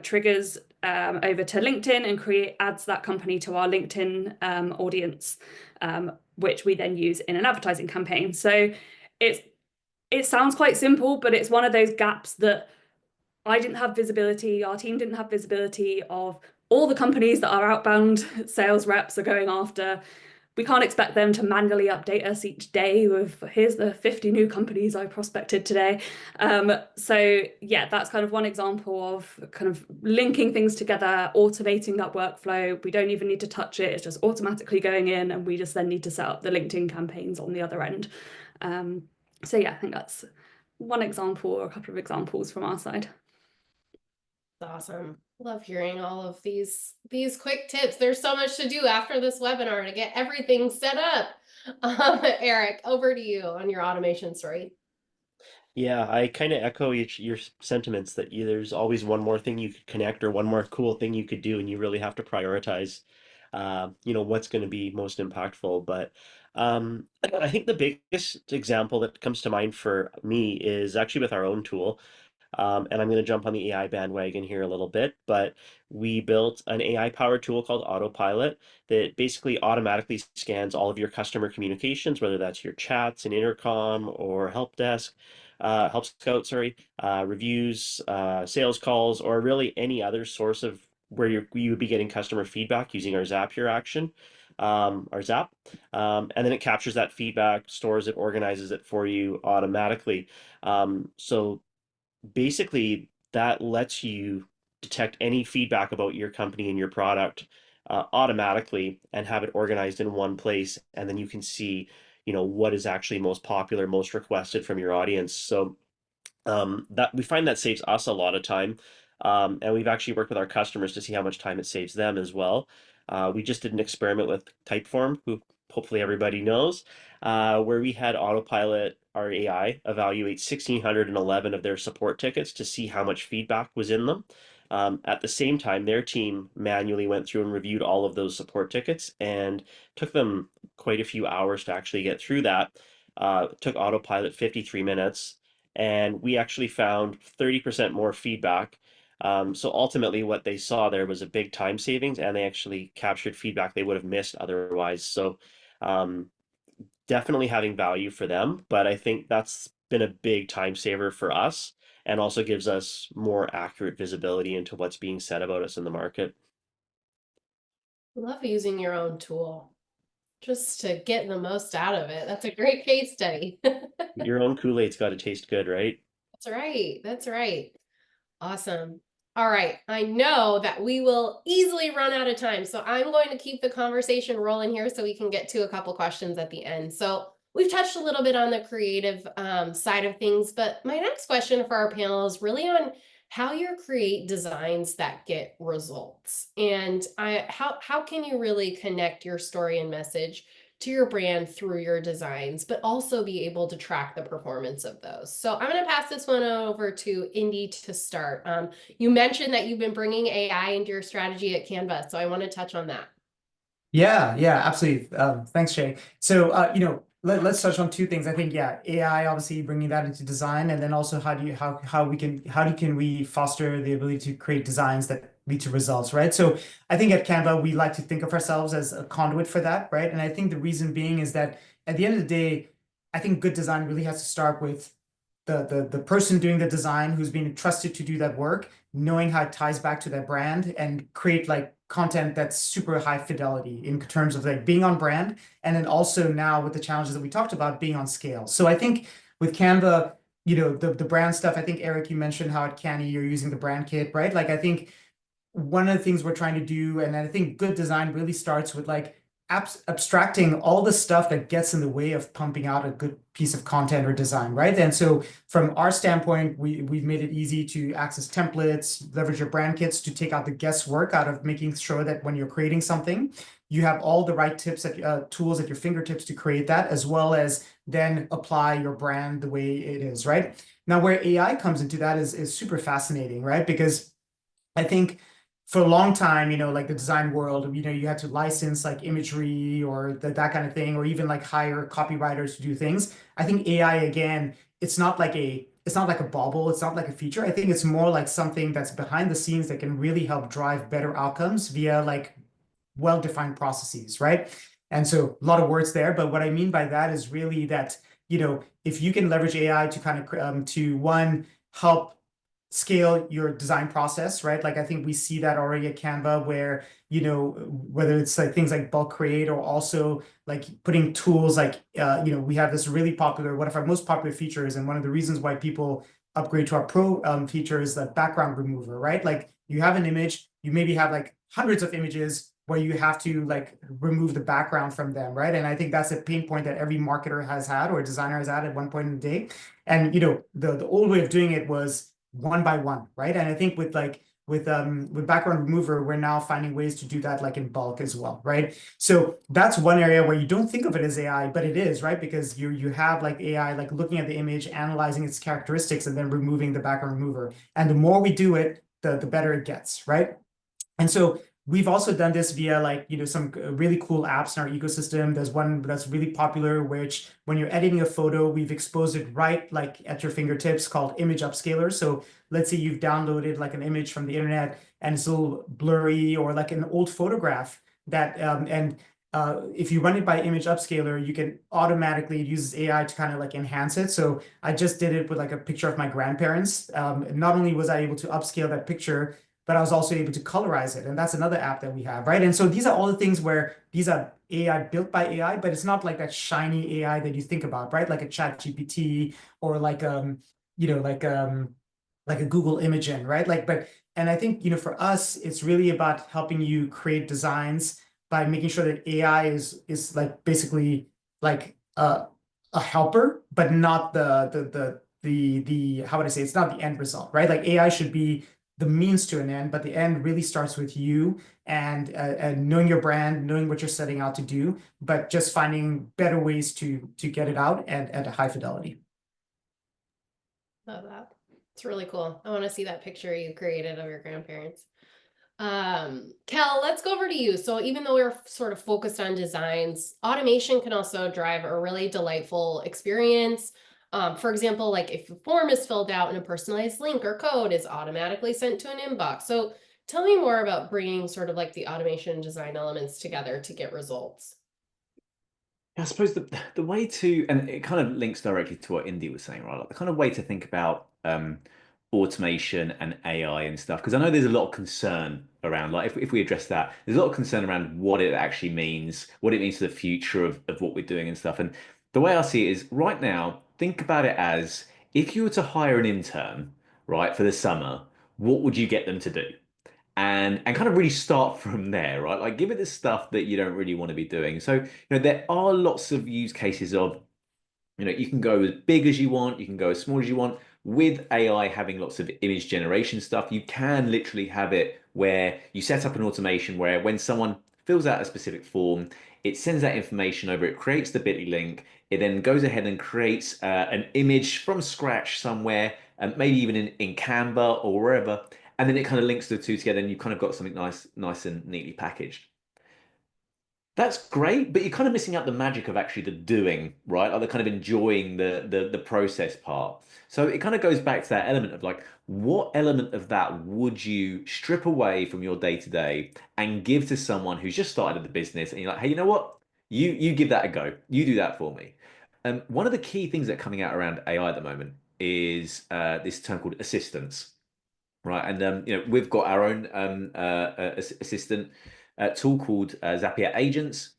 triggers over to LinkedIn and adds that company to our LinkedIn audience, which we then use in an advertising campaign. So it's it sounds quite simple, but it's one of those gaps that I didn't have visibility, our team didn't have visibility of all the companies that our outbound sales reps are going after. We can't expect them to manually update us each day with here's the 50 new companies I prospected today. So yeah, that's kind of one example of kind of linking things together, automating that workflow. We don't even need to touch it. It's just automatically going in, and we just then need to set up the LinkedIn campaigns on the other end. So yeah, I think that's one example or a couple of examples from our side. Awesome. Love hearing all of these quick tips. There's so much to do after this webinar to get everything set up. Eric, over to you on your automation story. Yeah, I kind of echo your sentiments that there's always one more thing you could connect or one more cool thing you could do, and you really have to prioritize, what's going to be most impactful. But I think the biggest example that comes to mind for me is actually with our own tool. And I'm going to jump on the AI bandwagon here a little bit, but we built an AI powered tool called Autopilot that basically automatically scans all of your customer communications, whether that's your chats in Intercom or help desk, help scout, sorry, reviews, sales calls, or really any other source of where you would be getting customer feedback using our Zapier action. Our Zap, and then it captures that feedback, stores it, organizes it for you automatically. So basically that lets you detect any feedback about your company and your product automatically and have it organized in one place, and then you can see what is actually most popular, most requested from your audience. So that we find that saves us a lot of time. And we've actually worked with our customers to see how much time it saves them as well. We just did an experiment with Typeform, who hopefully everybody knows, where we had Autopilot, our AI, evaluate 1,611 of their support tickets to see how much feedback was in them. At the same time, their team manually went through and reviewed all of those support tickets, and took them quite a few hours to actually get through that. Took Autopilot 53 minutes, and we actually found 30% more feedback. So ultimately, what they saw there was a big time savings, and they actually captured feedback they would have missed otherwise. So um, definitely having value for them, but I think that's been a big time saver for us, and also gives us more accurate visibility into what's being said about us in the market. Love using your own tool just to get the most out of it. That's a great case study. Your own Kool-Aid's got to taste good, right? That's right. That's right. Awesome. All right. I know that we will easily run out of time, so I'm going to keep the conversation rolling here so we can get to a couple questions at the end. So we've touched a little bit on the creative side of things, but my next question for our panel is really on how you create designs that get results, and how can you really connect your story and message to your brand through your designs, but also be able to track the performance of those. So I'm going to pass this one over to Indy to start. You mentioned that you've been bringing AI into your strategy at Canva, so I want to touch on that. Yeah, absolutely. Thanks, Shay. So, let's touch on two things. I think, yeah, AI, obviously bringing that into design, and then also how can we foster the ability to create designs that lead to results, right? So I think at Canva, we like to think of ourselves as a conduit for that, right? And I think the reason being is that at the end of the day, I think good design really has to start with the person doing the design, who's being trusted to do that work, knowing how it ties back to their brand, and create like content that's super high fidelity in terms of like being on brand, and then also now with the challenges that we talked about, being on scale. So I think with Canva, the brand stuff, I think Eric, you mentioned how at Canny you're using the brand kit, right? Like I think one of the things we're trying to do, and I think good design really starts with like abstracting all the stuff that gets in the way of pumping out a good piece of content or design, right? And so from our standpoint, we've made it easy to access templates, leverage your brand kits to take out the guesswork out of making sure that when you're creating something, you have all the right tools at your fingertips to create that, as well as then apply your brand the way it is, right? Now, where AI comes into that is super fascinating, right? Because I think for a long time, like the design world, you had to license like imagery or that kind of thing, or even like hire copywriters to do things. I think AI, again, it's not like a bauble, it's not like a feature. I think it's more like something that's behind the scenes that can really help drive better outcomes via like well-defined processes, right? And so a lot of words there, but what I mean by that is really that if you can leverage AI to kind of to one help scale your design process, right? Like I think we see that already at Canva where, whether it's like things like bulk create or also like putting tools like, we have this really popular, one of our most popular features, and one of the reasons why people upgrade to our pro feature is the background remover, right? Like you have an image, you maybe have like hundreds of images where you have to like remove the background from them, right? And I think that's a pain point that every marketer has had or designer has had at one point in the day. And the old way of doing it was one by one, right? And I think with background remover, we're now finding ways to do that like in bulk as well, right? So that's one area where you don't think of it as AI, but it is, right? Because you have like AI like looking at the image, analyzing its characteristics, and then removing the background remover. And the more we do it, the better it gets, right? And so we've also done this via like, some really cool apps in our ecosystem. There's one that's really popular, which when you're editing a photo, we've exposed it right like at your fingertips called Image Upscaler. So let's say you've downloaded like an image from the internet and it's a little blurry or like an old photograph that, if you run it by Image Upscaler, you can automatically use AI to kind of like enhance it. So I just did it with like a picture of my grandparents. Not only was I able to upscale that picture, but I was also able to colorize it. And that's another app that we have, right? And so these are all the things where these are AI built by AI, but it's not like that shiny AI that you think about, right? Like a Chat GPT or like like a Google Imagen, right? And I think, for us, it's really about helping you create designs by making sure that AI is like basically like a helper, but not the how would I say, it's not the end result, right? Like AI should be the means to an end, but the end really starts with you and knowing your brand, knowing what you're setting out to do, but just finding better ways to get it out and at a high fidelity. Love that. It's really cool. I want to see that picture you created of your grandparents. Kel, let's go over to you. So even though we're sort of focused on designs, automation can also drive a really delightful experience. For example, like if a form is filled out and a personalized link or code is automatically sent to an inbox. So tell me more about bringing sort of like the automation and design elements together to get results. I suppose the way to, and it kind of links directly to what Indy was saying, right? Like the kind of way to think about automation and AI and stuff, because I know there's a lot of concern around, like if we address that, there's a lot of concern around what it actually means, what it means to the future of what we're doing and stuff. And the way I see it is right now, think about it as if you were to hire an intern, right, for the summer, what would you get them to do? And kind of really start from there, right? Like give it the stuff that you don't really want to be doing. So, there are lots of use cases of, you can go as big as you want, you can go as small as you want. With AI having lots of image generation stuff, you can literally have it where you set up an automation where when someone fills out a specific form, it sends that information over, it creates the bit.ly link, it then goes ahead and creates an image from scratch somewhere, maybe even in Canva or wherever, and then it kind of links the two together and you've kind of got something nice and neatly packaged. That's great, but you're kind of missing out the magic of actually the doing, right? Like the kind of enjoying the process part. So it kind of goes back to that element of like, what element of that would you strip away from your day to day and give to someone who's just started the business and you're like, hey, you know what? You give that a go. You do that for me. One of the key things that are coming out around AI at the moment is this term called assistance. Right, and we've got our own assistant tool called Zapier Agents,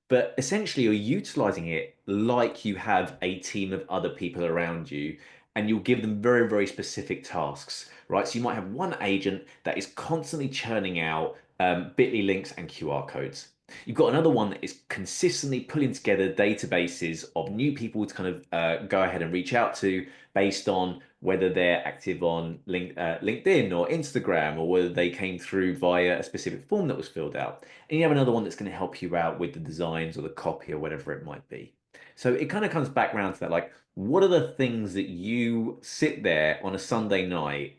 but essentially you're utilizing it like you have a team of other people around you, and you'll give them very, very specific tasks, right? So you might have one agent that is constantly churning out bit.ly links and QR codes. You've got another one that is consistently pulling together databases of new people to kind of go ahead and reach out to based on whether they're active on LinkedIn or Instagram, or whether they came through via a specific form that was filled out. And you have another one that's going to help you out with the designs or the copy or whatever it might be. So it kind of comes back around to that, like, what are the things that you sit there on a Sunday night,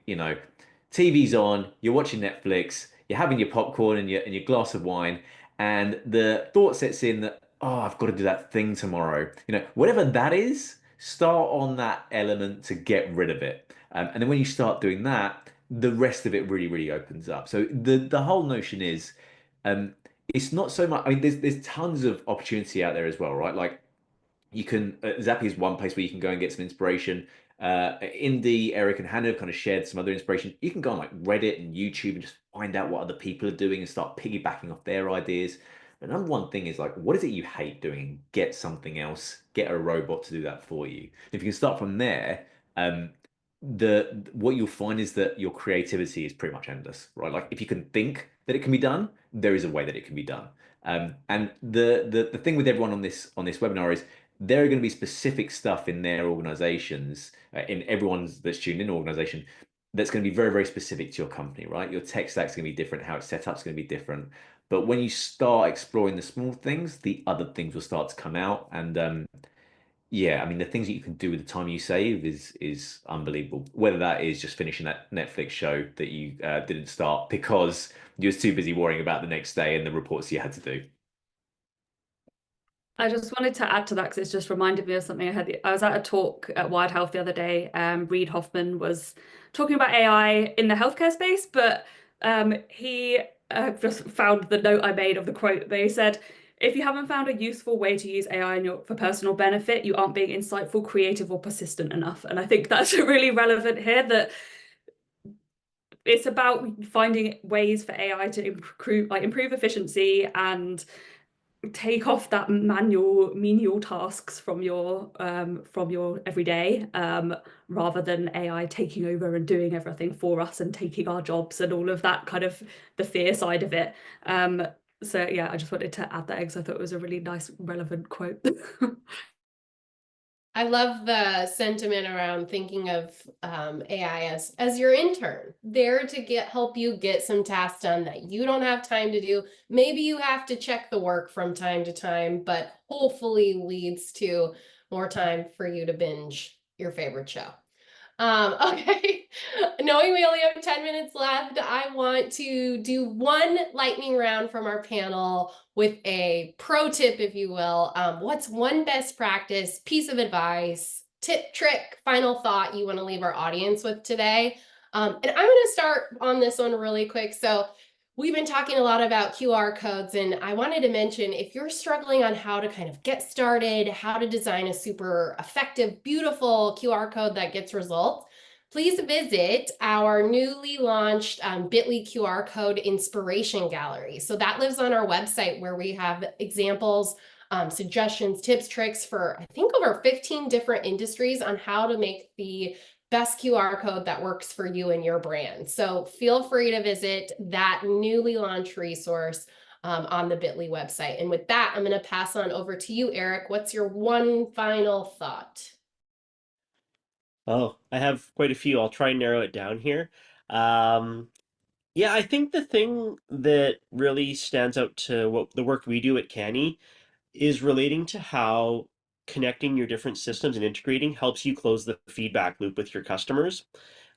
TV's on, you're watching Netflix, you're having your popcorn and your glass of wine, and the thought sets in that, oh, I've got to do that thing tomorrow. Whatever that is, start on that element to get rid of it. And then when you start doing that, the rest of it really, really opens up. So the whole notion is, it's not so much, I mean, there's tons of opportunity out there as well, right? Like You can Zapier is one place where you can go and get some inspiration. Indy, Eric, and Hannah have kind of shared some other inspiration. You can go on like Reddit and YouTube and just find out what other people are doing and start piggybacking off their ideas. The number one thing is like, what is it you hate doing? Get something else. Get a robot to do that for you. If you can start from there, um, the what you'll find is that your creativity is pretty much endless, right? Like if you can think that it can be done, there is a way that it can be done. And the thing with everyone on this webinar is there are going to be specific stuff in their organizations, in everyone's that's tuned in organization, that's going to be very, very specific to your company, right? Your tech stack's going to be different, how it's set up is going to be different. But when you start exploring the small things, the other things will start to come out. And yeah, I mean, the things that you can do with the time you save is unbelievable. Whether that is just finishing that Netflix show that you didn't start because you was too busy worrying about the next day and the reports you had to do. I just wanted to add to that because it's just reminded me of something I was at a talk at Wired Health the other day. Reid Hoffman was talking about AI in the healthcare space, but he just found the note I made of the quote. They said, if you haven't found a useful way to use AI for personal benefit, you aren't being insightful, creative, or persistent enough. And I think that's really relevant here, that it's about finding ways for AI to improve efficiency and take off that menial tasks from your everyday, rather than AI taking over and doing everything for us and taking our jobs and all of that kind of the fear side of it. So yeah, I just wanted to add that because I thought it was a really nice, relevant quote. I love the sentiment around thinking of AI as your intern, there to help you get some tasks done that you don't have time to do. Maybe you have to check the work from time to time, but hopefully leads to more time for you to binge your favorite show. Okay, knowing we only have 10 minutes left, I want to do one lightning round from our panel with a pro tip, if you will. What's one best practice, piece of advice, tip, trick, final thought you want to leave our audience with today? And I'm going to start on this one really quick. So we've been talking a lot about QR codes, and I wanted to mention, if you're struggling on how to kind of get started, how to design a super effective, beautiful QR code that gets results, please visit our newly launched bit.ly QR code inspiration gallery. So that lives on our website, where we have examples, suggestions, tips, tricks for I think over 15 different industries on how to make the best QR code that works for you and your brand. So feel free to visit that newly launched resource on the bit.ly website. And with that, I'm going to pass on over to you, Eric. What's your one final thought? Oh, I have quite a few. I'll try and narrow it down here. Um, yeah, I think the thing that really stands out to what the work we do at Canny is relating to how connecting your different systems and integrating helps you close the feedback loop with your customers,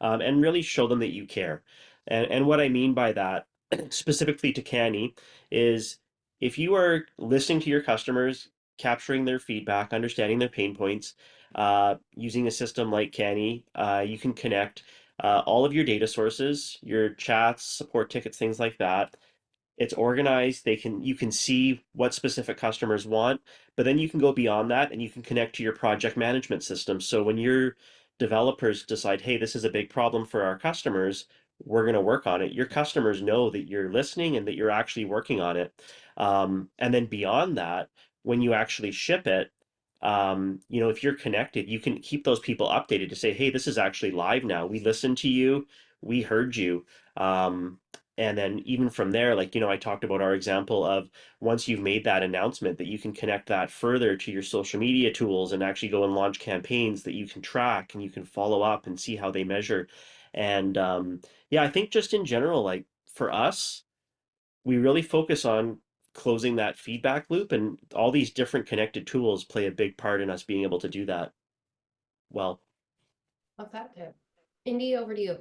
and really show them that you care. And what I mean by that, specifically to Canny, is if you are listening to your customers, capturing their feedback, understanding their pain points, using a system like Canny, you can connect all of your data sources, your chats, support tickets, things like that. It's organized. You can see what specific customers want, but then you can go beyond that and you can connect to your project management system. So when your developers decide, hey, this is a big problem for our customers, we're going to work on it, your customers know that you're listening and that you're actually working on it. And then beyond that, when you actually ship it, if you're connected, you can keep those people updated to say, hey, this is actually live now. We listened to you, we heard you. And then even from there, I talked about our example of once you've made that announcement, that you can connect that further to your social media tools and actually go and launch campaigns that you can track and you can follow up and see how they measure. And yeah, I think just in general, like for us, we really focus on closing that feedback loop, and all these different connected tools play a big part in us being able to do that well. Love that tip. Indy, over to you.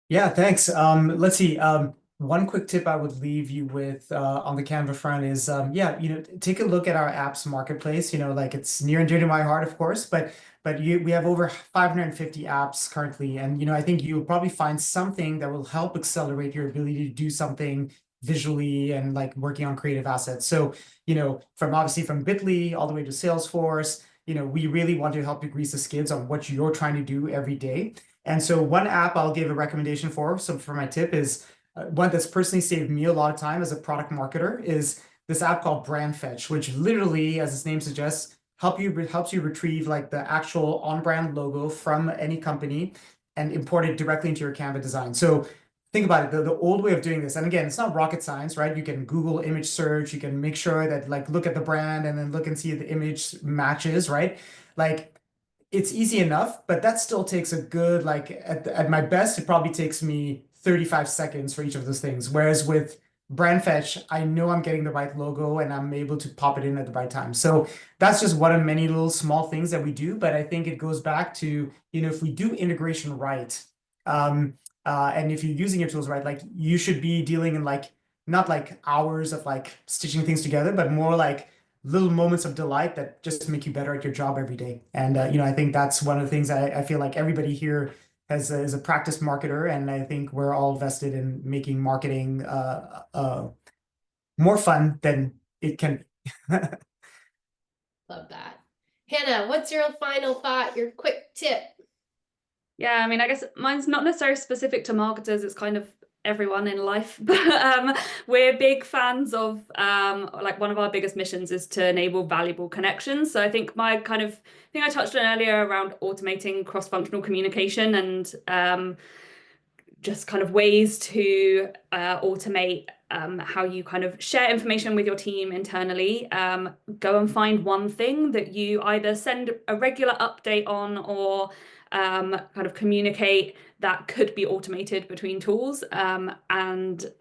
Yeah, thanks. Let's see. One quick tip I would leave you with on the Canva front is, take a look at our apps marketplace. Like it's near and dear to my heart, of course, but we have over 550 apps currently, and I think you'll probably find something that will help accelerate your ability to do something visually and like working on creative assets. So, from obviously from Bitly all the way to Salesforce, we really want to help you grease the skids on what you're trying to do every day. And so one app I'll give a recommendation for, so for my tip is one that's personally saved me a lot of time as a product marketer is this app called Brand Fetch, which literally, as its name suggests, helps you retrieve like the actual on-brand logo from any company and import it directly into your Canva design. So think about it, the old way of doing this, and again, it's not rocket science, right? You can Google image search, you can make sure that like look at the brand and then look and see if the image matches, right? Like it's easy enough, but that still takes a good, like at my best, it probably takes me 35 seconds for each of those things. Whereas with Brand Fetch, I know I'm getting the right logo and I'm able to pop it in at the right time. So that's just one of many little small things that we do. But I think it goes back to, if we do integration right, and if you're using your tools right, like you should be dealing in like, not like hours of like stitching things together, but more like little moments of delight that just make you better at your job every day. And, I think that's one of the things I feel like everybody here is a practice marketer. And I think we're all vested in making marketing more fun than it can be. Love that. Hannah, what's your final thought, your quick tip? Yeah, I mean, I guess mine's not necessarily specific to marketers, it's kind of everyone in life. But we're big fans of like one of our biggest missions is to enable valuable connections. So I think my kind of thing I touched on earlier around automating cross-functional communication and just kind of ways to automate how you kind of share information with your team internally. Go and find one thing that you either send a regular update on or kind of communicate that could be automated between tools and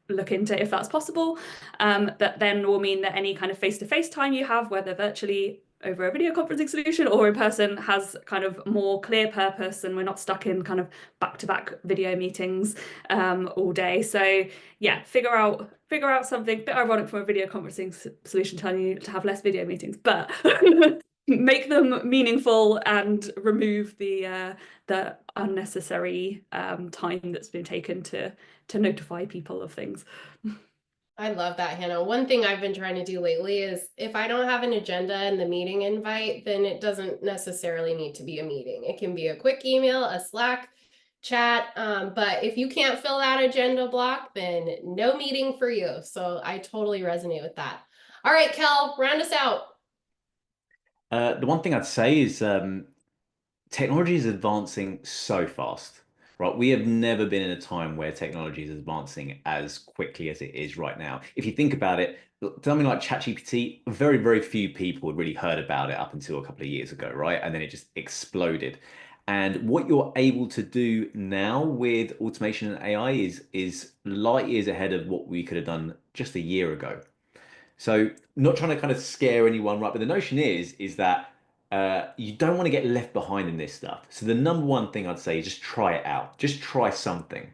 look into if that's possible. That then will mean that any kind of face-to-face time you have, whether virtually over a video conferencing solution or in person, has kind of more clear purpose, and we're not stuck in kind of back-to-back video meetings all day. So yeah, figure out something. A bit ironic from a video conferencing solution telling you to have less video meetings, but make them meaningful and remove the unnecessary time that's been taken to notify people of things. I love that, Hannah. One thing I've been trying to do lately is if I don't have an agenda in the meeting invite, then it doesn't necessarily need to be a meeting. It can be a quick email, a Slack chat. But if you can't fill that agenda block, then no meeting for you. So I totally resonate with that. All right, Kel, round us out. The one thing I'd say is technology is advancing so fast, right? We have never been in a time where technology is advancing as quickly as it is right now. If you think about it, something like ChatGPT, very, very few people had really heard about it up until a couple of years ago, right? And then it just exploded. And what you're able to do now with automation and AI is light years ahead of what we could have done just a year ago. So not trying to kind of scare anyone, right? But the notion is that you don't want to get left behind in this stuff. So the number one thing I'd say is just try it out. Just try something.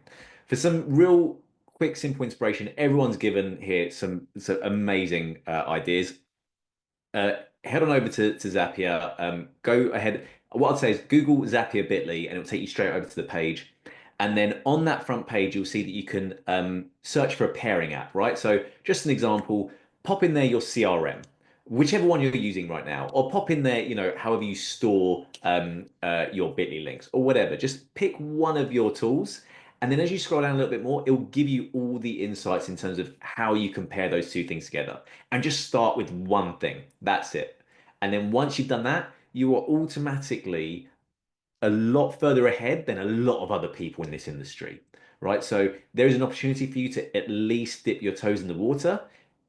For some real quick, simple inspiration, everyone's given here some amazing ideas. Head on over to Zapier. Go ahead. What I'd say is Google Zapier Bitly, and it'll take you straight over to the page. And then on that front page, you'll see that you can search for a pairing app, right? So just an example, pop in there your CRM, whichever one you're using right now, or pop in there, however you store your Bitly links or whatever. Just pick one of your tools. And then as you scroll down a little bit more, it'll give you all the insights in terms of how you compare those two things together. And just start with one thing. That's it. And then once you've done that, you are automatically a lot further ahead than a lot of other people in this industry, right? So there is an opportunity for you to at least dip your toes in the water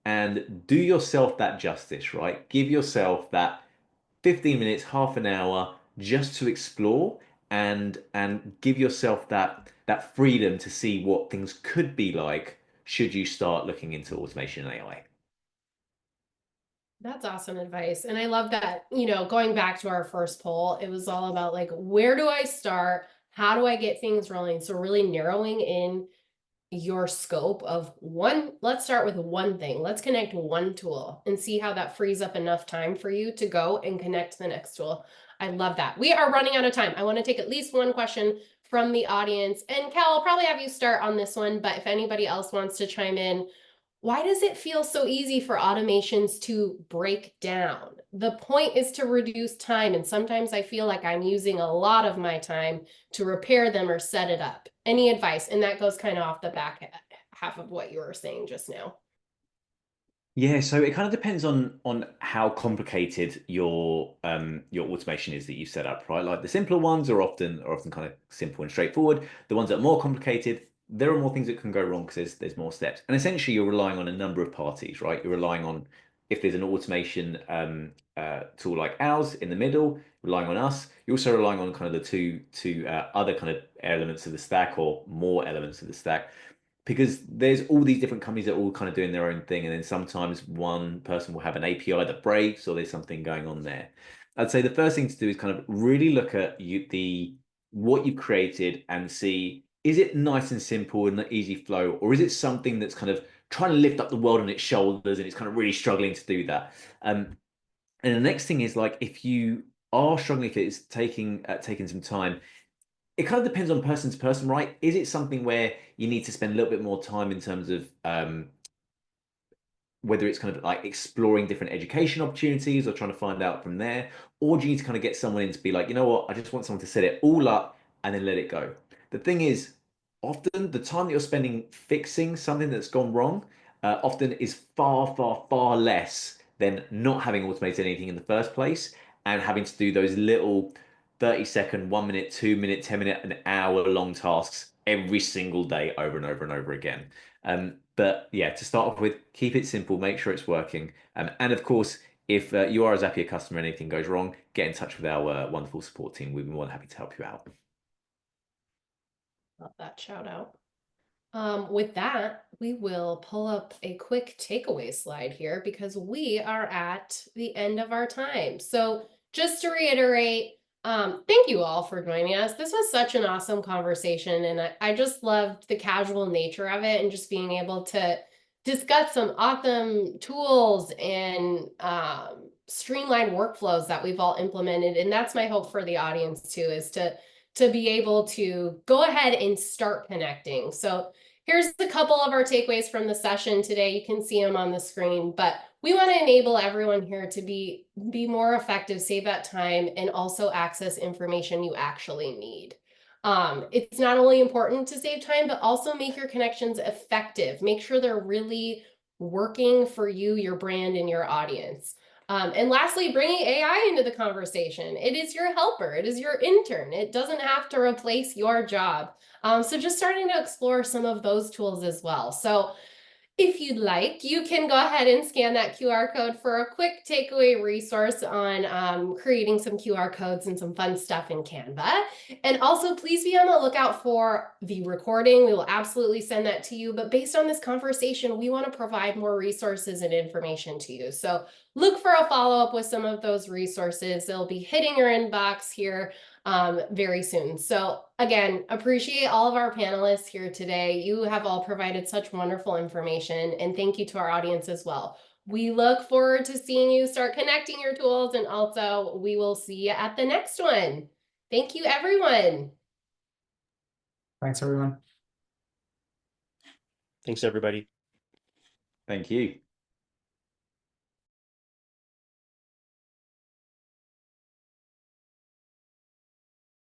and do yourself that justice, right? Give yourself that 15 minutes, half an hour just to explore and give yourself that freedom to see what things could be like should you start looking into automation and AI. That's awesome advice. And I love that, going back to our first poll, it was all about like, where do I start? How do I get things rolling? So really narrowing in your scope of one, let's start with one thing. Let's connect one tool and see how that frees up enough time for you to go and connect to the next tool. I love that. We are running out of time. I want to take at least one question from the audience. And Cal, I'll probably have you start on this one, but if anybody else wants to chime in, why does it feel so easy for automations to break down? The point is to reduce time, and sometimes I feel like I'm using a lot of my time to repair them or set it up. Any advice? And that goes kind of off the back half of what you were saying just now. Yeah, so it kind of depends on how complicated your automation is that you set up, right? Like the simpler ones are often kind of simple and straightforward. The ones that are more complicated, there are more things that can go wrong because there's more steps. And essentially, you're relying on a number of parties, right? You're relying on, if there's an automation tool like ours in the middle, relying on us. You're also relying on kind of the two other kind of elements of the stack, or more elements of the stack, because there's all these different companies that are all kind of doing their own thing, and then sometimes one person will have an API that breaks, or there's something going on there. I'd say the first thing to do is kind of really look at what you've created and see, is it nice and simple and easy flow, or is it something that's kind of trying to lift up the world on its shoulders and it's kind of really struggling to do that. And the next thing is, like, if you are struggling, if it's taking some time, it kind of depends on person to person, right? Is it something where you need to spend a little bit more time in terms of whether it's kind of like exploring different education opportunities or trying to find out from there? Or do you need to kind of get someone in to be like, you know what, I just want someone to set it all up and then let it go? The thing is, often the time that you're spending fixing something that's gone wrong often is far, far, far less than not having automated anything in the first place and having to do those little 30-second, 1 minute, 2 minute, 10 minute, an hour long tasks every single day over and over and over again. But yeah, to start off with, keep it simple, make sure it's working. And of course, if you are a Zapier customer and anything goes wrong, get in touch with our wonderful support team. We'd be more than happy to help you out. Love that shout out. With that, we will pull up a quick takeaway slide here because we are at the end of our time. So just to reiterate, thank you all for joining us. This was such an awesome conversation, and I just loved the casual nature of it and just being able to discuss some awesome tools and streamlined workflows that we've all implemented. And that's my hope for the audience too, is to be able to go ahead and start connecting. So here's a couple of our takeaways from the session today. You can see them on the screen, but we want to enable everyone here to be more effective, save that time, and also access information you actually need. It's not only important to save time, but also make your connections effective. Make sure they're really working for you, your brand, and your audience. And lastly, bringing AI into the conversation. It is your helper. It is your intern. It doesn't have to replace your job. So just starting to explore some of those tools as well. So if you'd like, you can go ahead and scan that QR code for a quick takeaway resource on creating some QR codes and some fun stuff in Canva. And also, please be on the lookout for the recording. We will absolutely send that to you. But based on this conversation, we want to provide more resources and information to you. So look for a follow-up with some of those resources. They'll be hitting your inbox here very soon. So again, appreciate all of our panelists here today. You have all provided such wonderful information, and thank you to our audience as well. We look forward to seeing you start connecting your tools, and also we will see you at the next one. Thank you, everyone. Thanks, everyone. Thanks, everybody. Thank you.